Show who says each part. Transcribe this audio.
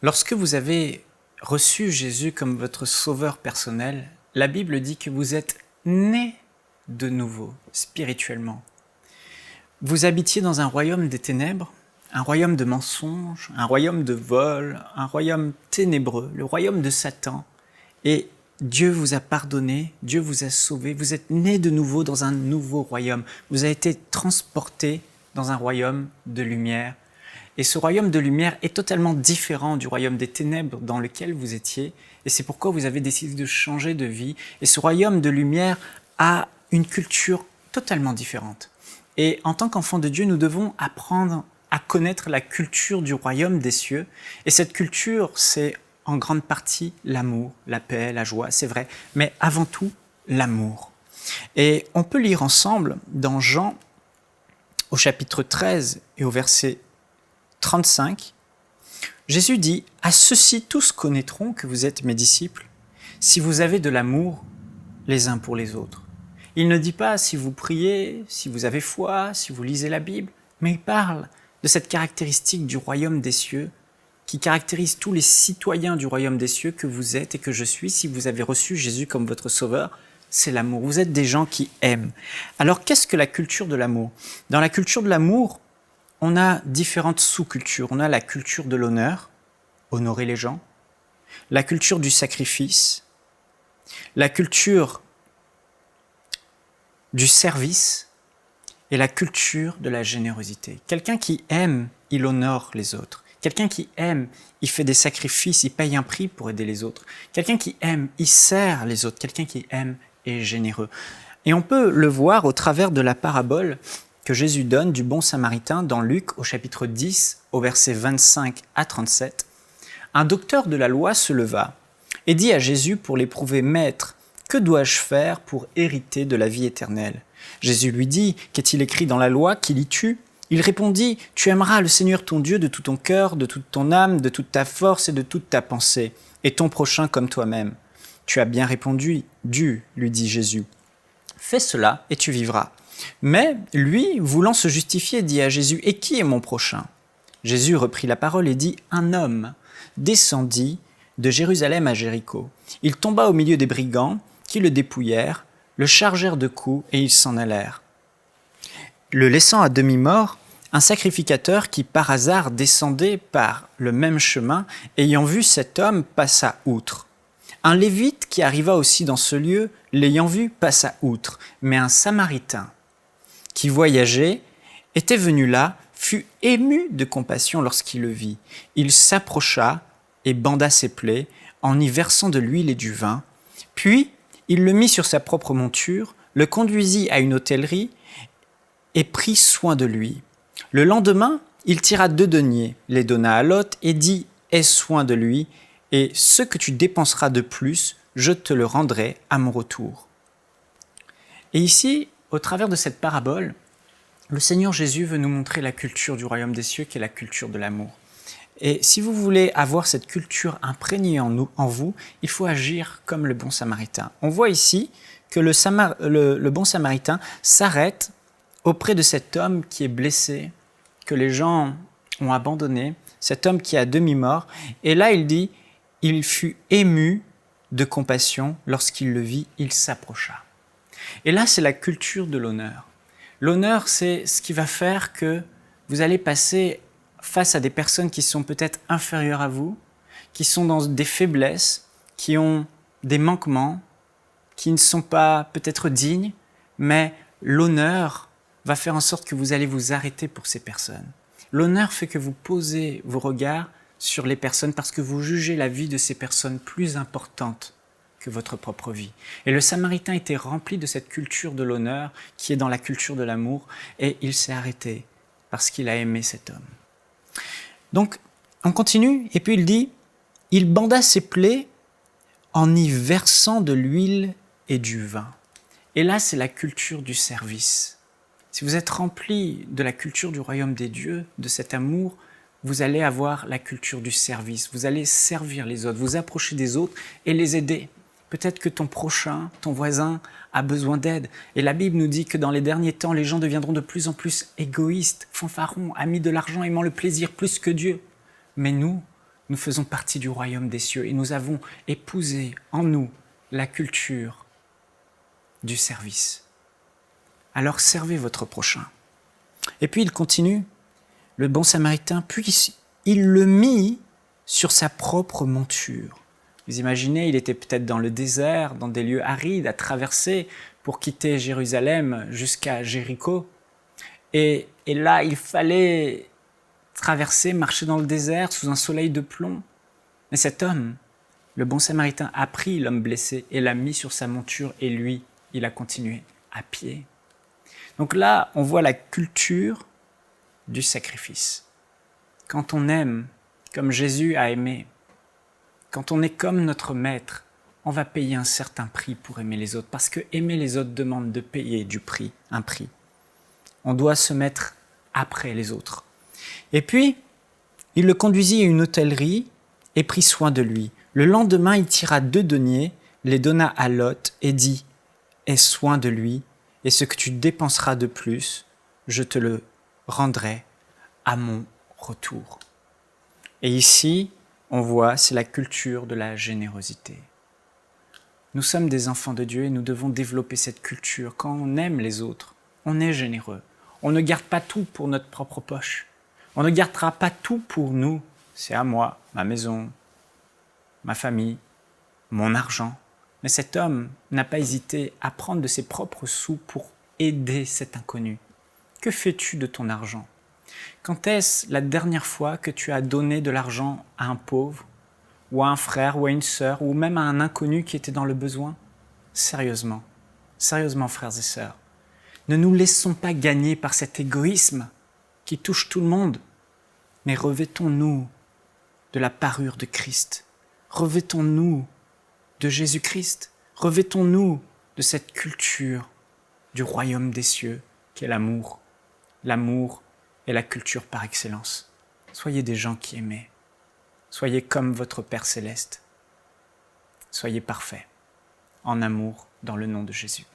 Speaker 1: Lorsque vous avez reçu Jésus comme votre sauveur personnel, la Bible dit que vous êtes né de nouveau, spirituellement. Vous habitiez dans un royaume des ténèbres, un royaume de mensonges, un royaume de vol, un royaume ténébreux, le royaume de Satan. Et Dieu vous a pardonné, Dieu vous a sauvé, vous êtes né de nouveau dans un nouveau royaume. Vous avez été transporté dans un royaume de lumière. Et ce royaume de lumière est totalement différent du royaume des ténèbres dans lequel vous étiez. Et c'est pourquoi vous avez décidé de changer de vie. Et ce royaume de lumière a une culture totalement différente. Et en tant qu'enfants de Dieu, nous devons apprendre à connaître la culture du royaume des cieux. Et cette culture, c'est en grande partie l'amour, la paix, la joie, c'est vrai, mais avant tout, l'amour. Et on peut lire ensemble dans Jean, au chapitre 13 et au verset 35, Jésus dit « À ceux-ci tous connaîtront que vous êtes mes disciples, si vous avez de l'amour les uns pour les autres. » Il ne dit pas si vous priez, si vous avez foi, si vous lisez la Bible, mais il parle de cette caractéristique du royaume des cieux qui caractérise tous les citoyens du royaume des cieux que vous êtes et que je suis si vous avez reçu Jésus comme votre sauveur. C'est l'amour. Vous êtes des gens qui aiment. Alors, qu'est-ce que la culture de l'amour? Dans la culture de l'amour, on a différentes sous-cultures. On a la culture de l'honneur, honorer les gens, la culture du sacrifice, la culture du service et la culture de la générosité. Quelqu'un qui aime, il honore les autres. Quelqu'un qui aime, il fait des sacrifices, il paye un prix pour aider les autres. Quelqu'un qui aime, il sert les autres. Quelqu'un qui aime est généreux. Et on peut le voir au travers de la parabole que Jésus donne du bon samaritain dans Luc au chapitre 10, au verset 25 à 37. Un docteur de la loi se leva et dit à Jésus pour l'éprouver, « Maître, que dois-je faire pour hériter de la vie éternelle ?» Jésus lui dit, « Qu'est-il écrit dans la loi qu'il y tue ?» Il répondit, « Tu aimeras le Seigneur ton Dieu de tout ton cœur, de toute ton âme, de toute ta force et de toute ta pensée, et ton prochain comme toi-même. » « Tu as bien répondu, lui dit Jésus. « Fais cela et tu vivras. » Mais lui, voulant se justifier, dit à Jésus, « Et qui est mon prochain ?» Jésus reprit la parole et dit, « Un homme descendit de Jérusalem à Jéricho. Il tomba au milieu des brigands qui le dépouillèrent, le chargèrent de coups et ils s'en allèrent. Le laissant à demi-mort, un sacrificateur qui par hasard descendait par le même chemin, ayant vu cet homme, passa outre. Un lévite qui arriva aussi dans ce lieu, l'ayant vu, passa outre. Mais un samaritain qui voyageait, était venu là, fut ému de compassion lorsqu'il le vit. Il s'approcha et banda ses plaies en y versant de l'huile et du vin. Puis, il le mit sur sa propre monture, le conduisit à une hôtellerie et prit soin de lui. Le lendemain, il tira 2 deniers, les donna à l'hôte et dit « Aie soin de lui, et ce que tu dépenseras de plus, je te le rendrai à mon retour. » Et ici, au travers de cette parabole, le Seigneur Jésus veut nous montrer la culture du royaume des cieux, qui est la culture de l'amour. Et si vous voulez avoir cette culture imprégnée en vous, il faut agir comme le bon samaritain. On voit ici que le bon samaritain s'arrête auprès de cet homme qui est blessé, que les gens ont abandonné, cet homme qui est à demi-mort. Et là, il dit, il fut ému de compassion, lorsqu'il le vit, il s'approcha. Et là, c'est la culture de l'honneur. L'honneur, c'est ce qui va faire que vous allez passer face à des personnes qui sont peut-être inférieures à vous, qui sont dans des faiblesses, qui ont des manquements, qui ne sont pas peut-être dignes, mais l'honneur va faire en sorte que vous allez vous arrêter pour ces personnes. L'honneur fait que vous posez vos regards sur les personnes parce que vous jugez la vie de ces personnes plus importante que votre propre vie. Et le Samaritain était rempli de cette culture de l'honneur qui est dans la culture de l'amour et il s'est arrêté parce qu'il a aimé cet homme. Donc, on continue et puis il dit « Il banda ses plaies en y versant de l'huile et du vin. » Et là, c'est la culture du service. Si vous êtes rempli de la culture du royaume des dieux, de cet amour, vous allez avoir la culture du service. Vous allez servir les autres, vous approcher des autres et les aider. Peut-être que ton prochain, ton voisin a besoin d'aide. Et la Bible nous dit que dans les derniers temps, les gens deviendront de plus en plus égoïstes, fanfarons, amis de l'argent, aimant le plaisir plus que Dieu. Mais nous Nous faisons partie du royaume des cieux et nous avons épousé en nous la culture du service. Alors servez votre prochain. Et puis il continue, le bon samaritain, puis il le mit sur sa propre monture. Vous imaginez, il était peut-être dans le désert, dans des lieux arides à traverser pour quitter Jérusalem jusqu'à Jéricho. Et là, il fallait traverser, marcher dans le désert sous un soleil de plomb. Mais cet homme, le bon samaritain, a pris l'homme blessé et l'a mis sur sa monture et lui, il a continué à pied. Donc là, on voit la culture du sacrifice. Quand on aime comme Jésus a aimé, quand on est comme notre maître, on va payer un certain prix pour aimer les autres, parce que aimer les autres demande de payer du prix, un prix. On doit se mettre après les autres. Et puis, il le conduisit à une hôtellerie et prit soin de lui. Le lendemain, il tira 2 deniers, les donna à Lot et dit « Aie soin de lui, et ce que tu dépenseras de plus, je te le rendrai à mon retour. » Et ici, on voit, c'est la culture de la générosité. Nous sommes des enfants de Dieu et nous devons développer cette culture. Quand on aime les autres, on est généreux. On ne garde pas tout pour notre propre poche. On ne gardera pas tout pour nous. C'est à moi, ma maison, ma famille, mon argent. Mais cet homme n'a pas hésité à prendre de ses propres sous pour aider cet inconnu. Que fais-tu de ton argent? Quand est-ce la dernière fois que tu as donné de l'argent à un pauvre, ou à un frère, ou à une sœur, ou même à un inconnu qui était dans le besoin? Sérieusement, frères et sœurs, ne nous laissons pas gagner par cet égoïsme qui touche tout le monde, mais revêtons-nous de la parure de Christ. Revêtons-nous de Jésus-Christ. Revêtons-nous de cette culture du royaume des cieux qui est l'amour. L'amour est la culture par excellence. Soyez des gens qui aiment. Soyez comme votre Père céleste. Soyez parfaits en amour dans le nom de Jésus.